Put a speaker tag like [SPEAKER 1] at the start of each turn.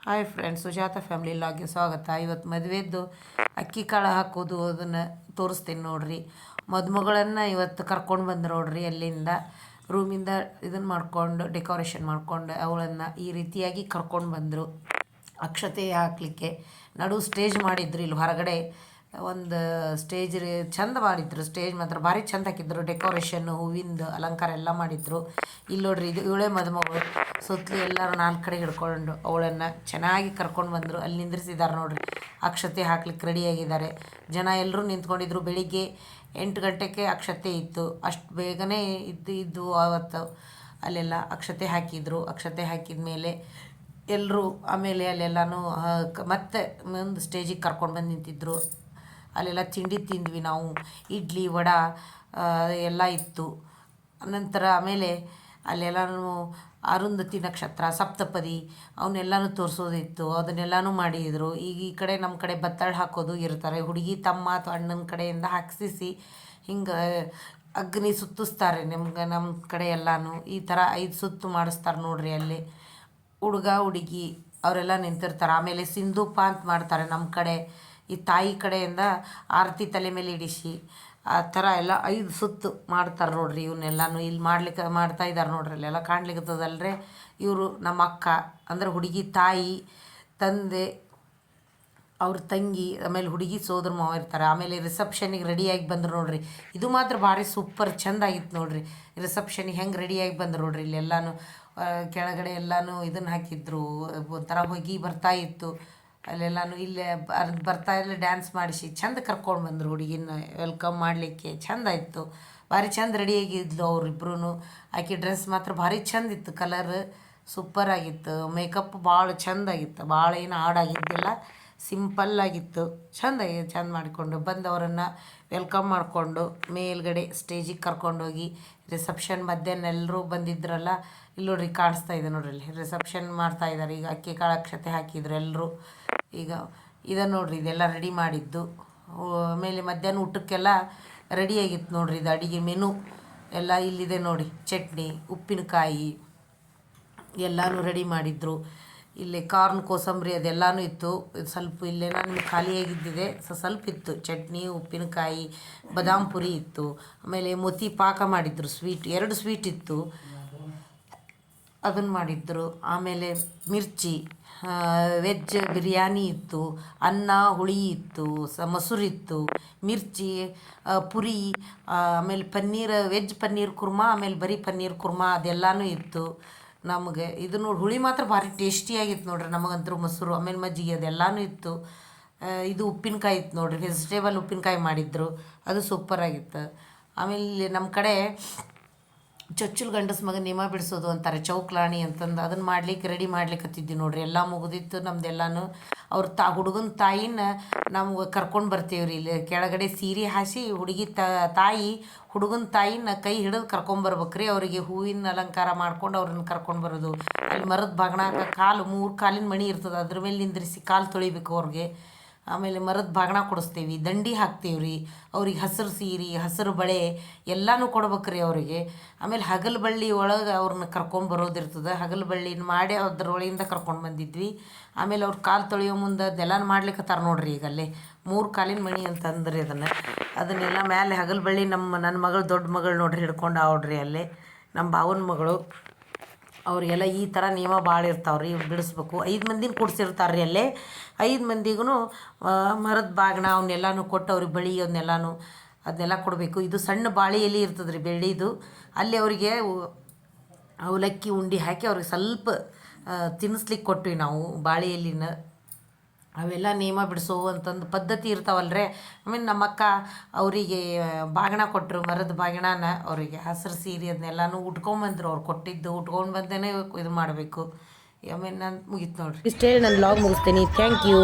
[SPEAKER 1] Hi friends, Sujata family ಲಾಗ್ಗೆ ಸ್ವಾಗತ. ಇವತ್ತು ಮದುವೆದ್ದು ಅಕ್ಕಿ ಕಾಳು ಹಾಕೋದು ಅದನ್ನು ತೋರಿಸ್ತೀನಿ ನೋಡ್ರಿ. ಮದುಮಗಳನ್ನು ಇವತ್ತು ಕರ್ಕೊಂಡು ಬಂದು ನೋಡ್ರಿ, ಅಲ್ಲಿಂದ ರೂಮಿಂದ ಇದನ್ನು ಮಾಡ್ಕೊಂಡು ಡೆಕೋರೇಷನ್ ಮಾಡ್ಕೊಂಡು ಅವಳನ್ನು ಈ ರೀತಿಯಾಗಿ ಕರ್ಕೊಂಡು ಬಂದರು. ಅಕ್ಷತೆ ಹಾಕಲಿಕ್ಕೆ ನಡು ಸ್ಟೇಜ್ ಮಾಡಿದ್ರು. ಇಲ್ಲಿ ಹೊರಗಡೆ ಒಂದು ಸ್ಟೇಜ್ ಚಂದ ಮಾಡಿದ್ರು. ಸ್ಟೇಜ್ ಮಾತ್ರ ಭಾರಿ ಚಂದ ಹಾಕಿದ್ರು. ಡೆಕೋರೇಷನ್ನು ಹೂವಿಂದ ಅಲಂಕಾರ ಎಲ್ಲ ಮಾಡಿದ್ರು. ಇಲ್ಲಿ ನೋಡ್ರಿ, ಇದು ಇವಳೇ ಮದುಮಗಳು. ಸುತ್ತಲೂ ಎಲ್ಲರೂ ನಾಲ್ಕು ಕಡೆ ಹಿಡ್ಕೊಂಡು ಅವಳನ್ನು ಚೆನ್ನಾಗಿ ಕರ್ಕೊಂಡು ಬಂದರು. ಅಲ್ಲಿ ನಿಂದ್ರಿಸಿದ್ದಾರೆ ನೋಡ್ರಿ. ಅಕ್ಷತೆ ಹಾಕ್ಲಿಕ್ಕೆ ರೆಡಿಯಾಗಿದ್ದಾರೆ. ಜನ ಎಲ್ಲರೂ ನಿಂತ್ಕೊಂಡಿದ್ರು. ಬೆಳಿಗ್ಗೆ 8 ಗಂಟೆಗೆ ಅಕ್ಷತೆ ಇತ್ತು. ಅಷ್ಟು ಬೇಗನೆ ಇದ್ದು ಆವತ್ತು ಅಲ್ಲೆಲ್ಲ ಅಕ್ಷತೆ ಹಾಕಿದರು. ಅಕ್ಷತೆ ಹಾಕಿದ ಮೇಲೆ ಎಲ್ಲರೂ ಆಮೇಲೆ ಅಲ್ಲೆಲ್ಲನೂ ಮತ್ತೆ ಒಂದು ಸ್ಟೇಜಿಗೆ ಕರ್ಕೊಂಡು ಬಂದು ನಿಂತಿದ್ದರು. ಅಲ್ಲೆಲ್ಲ ತಿಂಡಿ ತಿಂದ್ವಿ ನಾವು. ಇಡ್ಲಿ ವಡೆ ಎಲ್ಲ ಇತ್ತು. ನಂತರ ಆಮೇಲೆ ಅಲ್ಲೆಲ್ಲನೂ ಅರುಂಧತಿ ನಕ್ಷತ್ರ, ಸಪ್ತಪದಿ ಅವನ್ನೆಲ್ಲನೂ ತೋರಿಸೋದಿತ್ತು. ಅದನ್ನೆಲ್ಲನೂ ಮಾಡಿದರು. ಈಗ ಈ ಕಡೆ ನಮ್ಮ ಕಡೆ ಬತ್ತಳು ಹಾಕೋದು ಇರ್ತಾರೆ. ಹುಡುಗಿ ತಮ್ಮ ಅಥವಾ ಅಣ್ಣನ ಕಡೆಯಿಂದ ಹಾಕ್ಸಿಸಿ ಹಿಂಗೆ ಅಗ್ನಿ ಸುತ್ತಿಸ್ತಾರೆ. ನಮ್ಮ ಕಡೆ ಎಲ್ಲನೂ ಈ ಥರ 5 ಸುತ್ತು ಮಾಡಿಸ್ತಾರೆ ನೋಡ್ರಿ. ಅಲ್ಲಿ ಹುಡುಗ ಹುಡುಗಿ ಅವರೆಲ್ಲ ನಿಂತಿರ್ತಾರೆ. ಆಮೇಲೆ ಸಿಂಧೂಪ ಅಂತ ಮಾಡ್ತಾರೆ ನಮ್ಮ ಕಡೆ. ಈ ತಾಯಿ ಕಡೆಯಿಂದ ಆರತಿ ತಲೆ ಮೇಲೆ ಇಡಿಸಿ ಆ ಥರ ಎಲ್ಲ 5 ಸುತ್ತು ಮಾಡ್ತಾರೆ ನೋಡ್ರಿ. ಇವನ್ನೆಲ್ಲನೂ ಇಲ್ಲಿ ಮಾಡ್ತಾ ಇದ್ದಾರೆ ನೋಡ್ರಿ. ಅಲ್ಲೆಲ್ಲ ಕಾಣ್ಲಿಕ್ಕತ್ತದಲ್ರಿ. ಇವರು ನಮ್ಮ ಅಕ್ಕ ಅಂದರೆ ಹುಡುಗಿ ತಾಯಿ, ತಂದೆ, ಅವ್ರ ತಂಗಿ, ಆಮೇಲೆ ಹುಡುಗಿ ಸೋದರ ಮಾವ ಇರ್ತಾರೆ. ಆಮೇಲೆ ರಿಸೆಪ್ಷನಿಗೆ ರೆಡಿಯಾಗಿ ಬಂದರು ನೋಡ್ರಿ. ಇದು ಮಾತ್ರ ಭಾರಿ ಸೂಪರ್ ಚೆಂದ ಆಗಿತ್ತು ನೋಡ್ರಿ. ರಿಸೆಪ್ಷನಿಗೆ ಹೆಂಗೆ ರೆಡಿಯಾಗಿ ಬಂದರು ನೋಡ್ರಿ. ಇಲ್ಲೆಲ್ಲನೂ ಕೆಳಗಡೆ ಎಲ್ಲನೂ ಇದನ್ನು ಹಾಕಿದ್ರು. ಒಂಥರ ಹೊಗೆ ಬರ್ತಾ ಇತ್ತು. ಅಲ್ಲೆಲ್ಲನೂ ಇಲ್ಲೇ ಬರ್ತಾ ಇಲ್ಲ ಡ್ಯಾನ್ಸ್ ಮಾಡಿಸಿ ಚೆಂದ ಕರ್ಕೊಂಡು ಬಂದರು ಹುಡುಗಿನ ವೆಲ್ಕಮ್ ಮಾಡಲಿಕ್ಕೆ. ಚೆಂದ ಇತ್ತು. ಭಾರಿ ಚೆಂದ ರೆಡಿಯಾಗಿದ್ಲು ಅವರಿಬ್ರು. ಆಕೆ ಡ್ರೆಸ್ ಮಾತ್ರ ಭಾರಿ ಚೆಂದ ಇತ್ತು. ಕಲರ್ ಸೂಪರಾಗಿತ್ತು. ಮೇಕಪ್ ಭಾಳ ಚೆಂದಾಗಿತ್ತು. ಭಾಳ ಏನು ಹಾಡಾಗಿದ್ದಿಲ್ಲ, ಸಿಂಪಲ್ಲಾಗಿತ್ತು. ಚೆಂದ ಮಾಡಿಕೊಂಡು ಬಂದವರನ್ನು ವೆಲ್ಕಮ್ ಮಾಡಿಕೊಂಡು ಮೇಲ್ಗಡೆ ಸ್ಟೇಜಿಗೆ ಕರ್ಕೊಂಡೋಗಿ ರಿಸೆಪ್ಷನ್ ಮಧ್ಯಾಹ್ನ ಎಲ್ಲರೂ ಬಂದಿದ್ರಲ್ಲ. ಇಲ್ಲಿ ನೋಡ್ರಿ ಕಾಣಿಸ್ತಾ ಇದೆ ನೋಡ್ರಿ. ಇಲ್ಲಿ ರಿಸೆಪ್ಷನ್ ಮಾಡ್ತಾಯಿದ್ದಾರೆ. ಈಗ ಅಕ್ಕಿ ಕಾಳು ಅಕ್ಷತೆ ಹಾಕಿದ್ರು ಎಲ್ಲರೂ. ಈಗ ಇದನ್ನು ನೋಡ್ರಿ, ಇದೆಲ್ಲ ರೆಡಿ ಮಾಡಿದ್ದು. ಆಮೇಲೆ ಮಧ್ಯಾಹ್ನ ಊಟಕ್ಕೆಲ್ಲ ರೆಡಿಯಾಗಿತ್ತು ನೋಡ್ರಿ. ಇದು ಅಡುಗೆ ಮೆನು ಎಲ್ಲ ಇಲ್ಲಿದೆ ನೋಡಿ. ಚಟ್ನಿ, ಉಪ್ಪಿನಕಾಯಿ ಎಲ್ಲನೂ ರೆಡಿ ಮಾಡಿದ್ರು. ಇಲ್ಲಿ ಕಾರ್ನ್, ಕೋಸಂಬರಿ ಅದೆಲ್ಲನೂ ಇತ್ತು. ಸ್ವಲ್ಪ ಇಲ್ಲೆಲ್ಲ ನಿಮ್ಗೆ ಖಾಲಿಯಾಗಿದ್ದಿದೆ. ಸ್ವಲ್ಪ ಇತ್ತು. ಚಟ್ನಿ, ಉಪ್ಪಿನಕಾಯಿ, ಬಾದಾಮ್ ಪುರಿ ಇತ್ತು. ಆಮೇಲೆ ಮೋತಿ ಪಾಕ ಮಾಡಿದ್ರು. ಸ್ವೀಟ್ 2 ಸ್ವೀಟ್ ಇತ್ತು, ಅದನ್ನು ಮಾಡಿದ್ರು. ಆಮೇಲೆ ಮಿರ್ಚಿ, ವೆಜ್ ಬಿರಿಯಾನಿ ಇತ್ತು. ಅನ್ನ ಹುಳಿ ಇತ್ತು. ಮೊಸರಿತ್ತು, ಮಿರ್ಚಿ, ಪುರಿ, ಆಮೇಲೆ ಪನ್ನೀರ್, ವೆಜ್ ಪನ್ನೀರ್ ಕುರ್ಮಾ, ಆಮೇಲೆ ಬರೀ ಪನ್ನೀರ್ ಕುರ್ಮಾ ಅದೆಲ್ಲನೂ ಇತ್ತು. ನಮಗೆ ಇದು ನೋಡಿ, ಹುಳಿ ಮಾತ್ರ ಭಾರಿ ಟೇಸ್ಟಿಯಾಗಿತ್ತು ನೋಡ್ರಿ. ನಮಗಂತೂ ಮೊಸರು, ಆಮೇಲೆ ಮಜ್ಜಿಗೆ ಅದೆಲ್ಲನೂ ಇತ್ತು. ಇದು ಉಪ್ಪಿನಕಾಯಿ ಇತ್ತು ನೋಡ್ರಿ. ವೆಜಿಟೇಬಲ್ ಉಪ್ಪಿನಕಾಯಿ ಮಾಡಿದ್ರು. ಅದು ಸೂಪರಾಗಿತ್ತು. ಆಮೇಲೆ ನಮ್ಮ ಕಡೆ ಚೊಚ್ಚಲು ಗಂಡಸ ಮಗ ನೇಮ ಬಿಡಿಸೋದು ಅಂತಾರೆ, ಚೌಕ್ಲಾಣಿ ಅಂತಂದು. ಅದನ್ನು ಮಾಡ್ಲಿಕ್ಕೆ ರೆಡಿ ಮಾಡ್ಲಿಕ್ಕತ್ತಿದ್ವಿ ನೋಡ್ರಿ. ಎಲ್ಲ ಮುಗಿದಿತ್ತು ನಮ್ದೆಲ್ಲನೂ. ಅವ್ರ ಹುಡುಗನ ತಾಯಿನ ನಮ್ಗೆ ಕರ್ಕೊಂಡು ಬರ್ತೀವ್ರಿ. ಇಲ್ಲಿ ಕೆಳಗಡೆ ಸೀರೆ ಹಾಸಿ ಹುಡುಗಿ ತಾಯಿ ಹುಡುಗನ ತಾಯಿನ ಕೈ ಹಿಡಿದು ಕರ್ಕೊಂಬರ್ಬೇಕ್ರಿ. ಅವರಿಗೆ ಹೂವಿನ ಅಲಂಕಾರ ಮಾಡ್ಕೊಂಡು ಅವ್ರನ್ನ ಕರ್ಕೊಂಡು ಬರೋದು. ಅಲ್ಲಿ ಮರದ ಬಾಗಣಾಗ ಕಾಲು 3 ಕಾಲಿನ ಮಣಿ ಇರ್ತದೆ, ಅದ್ರ ಮೇಲೆ ನಿಂದ್ರಿಸಿ ಕಾಲು ತೊಳಿಬೇಕು ಅವ್ರಿಗೆ. ಆಮೇಲೆ ಮರದ ಬಾಗಣ ಕೊಡಿಸ್ತೀವಿ, ದಂಡಿ ಹಾಕ್ತೀವಿ ರೀ ಅವ್ರಿಗೆ. ಹಸಿರು ಸೀರೆ, ಹಸಿರು ಬಳೆ ಎಲ್ಲನೂ ಕೊಡ್ಬೇಕ್ರಿ ಅವರಿಗೆ. ಆಮೇಲೆ ಹಗಲು ಬಳ್ಳಿ ಒಳಗೆ ಅವ್ರನ್ನ ಕರ್ಕೊಂಬರೋದಿರ್ತದೆ. ಹಗಲು ಬಳ್ಳಿನ ಮಾಡಿ ಅದ್ರೊಳಗಿಂದ ಕರ್ಕೊಂಡು ಬಂದಿದ್ವಿ. ಆಮೇಲೆ ಅವ್ರು ಕಾಲು ತೊಳೆಯೋ ಮುಂದೆ ಅದೆಲ್ಲನೂ ಮಾಡ್ಲಿಕ್ಕತ್ತಾರ ನೋಡ್ರಿ. ಈಗ ಅಲ್ಲೇ 3 ಕಾಲಿನ ಮಣಿ ಅಂತಂದ್ರಿ. ಅದನ್ನೆಲ್ಲ ಮೇಲೆ ಹಗಲು ಬಳ್ಳಿ ನನ್ನ ಮಗಳು, ದೊಡ್ಡ ಮಗಳು ನೋಡ್ರಿ ಹಿಡ್ಕೊಂಡು ಆವ್ರಿ. ಅಲ್ಲೇ ನಮ್ಮ ಭಾವನ ಮಗಳು. ಅವರಿಗೆಲ್ಲ ಈ ಥರ ನಿಯಮ ಭಾಳ ಇರ್ತಾವ್ರಿ. ಇವ್ರು ಬಿಡಿಸ್ಬೇಕು. 5 ಮಂದಿನ ಕೂಡ್ಸಿರ್ತಾರೆ ರೀ ಅಲ್ಲೇ. 5 ಮಂದಿಗೂ ಮರದ ಬಾಗಣ ಅವನ್ನೆಲ್ಲನೂ ಕೊಟ್ಟು ಅವ್ರಿಗೆ ಬಳಿ ಅವನ್ನೆಲ್ಲನೂ ಅದನ್ನೆಲ್ಲ ಕೊಡಬೇಕು. ಇದು ಸಣ್ಣ ಬಾಳೆ ಎಲೆ ಇರ್ತದೆ ರೀ, ಬೆಳ್ಳಿದು. ಅಲ್ಲಿ ಅವರಿಗೆ ಅವಲಕ್ಕಿ ಉಂಡೆ ಹಾಕಿ ಅವ್ರಿಗೆ ಸ್ವಲ್ಪ ತಿನ್ನಿಸ್ಲಿಕ್ಕೆ ಕೊಟ್ವಿ ನಾವು ಬಾಳೆ ಎಲೆನ. ಅವೆಲ್ಲ ನೇಮ ಬಿಡಿಸೋ ಅಂತಂದು ಪದ್ಧತಿ ಇರ್ತಾವಲ್ರೇ. ಆಮೇಲೆ ನಮ್ಮ ಅಕ್ಕ ಅವರಿಗೆ ಬಾಗಣ ಕೊಟ್ಟರು, ಮರದ ಬಾಗಣನ ಅವರಿಗೆ. ಹಸಿರು ಸೀರೆ ಅದನ್ನೆಲ್ಲನೂ ಉಟ್ಕೊಂಬಂದ್ರು. ಅವ್ರು ಕೊಟ್ಟಿದ್ದು ಉಟ್ಕೊಂಡು ಬಂದೇ ಇದು ಮಾಡಬೇಕು. ಆಮೇಲೆ ನಾನು ಮುಗೀತು ನೋಡ್ರಿ. ಇಷ್ಟೇ ನಾನು ವ್ಲಾಗ್ ಮುಗಿಸ್ತೀನಿ. Thank you.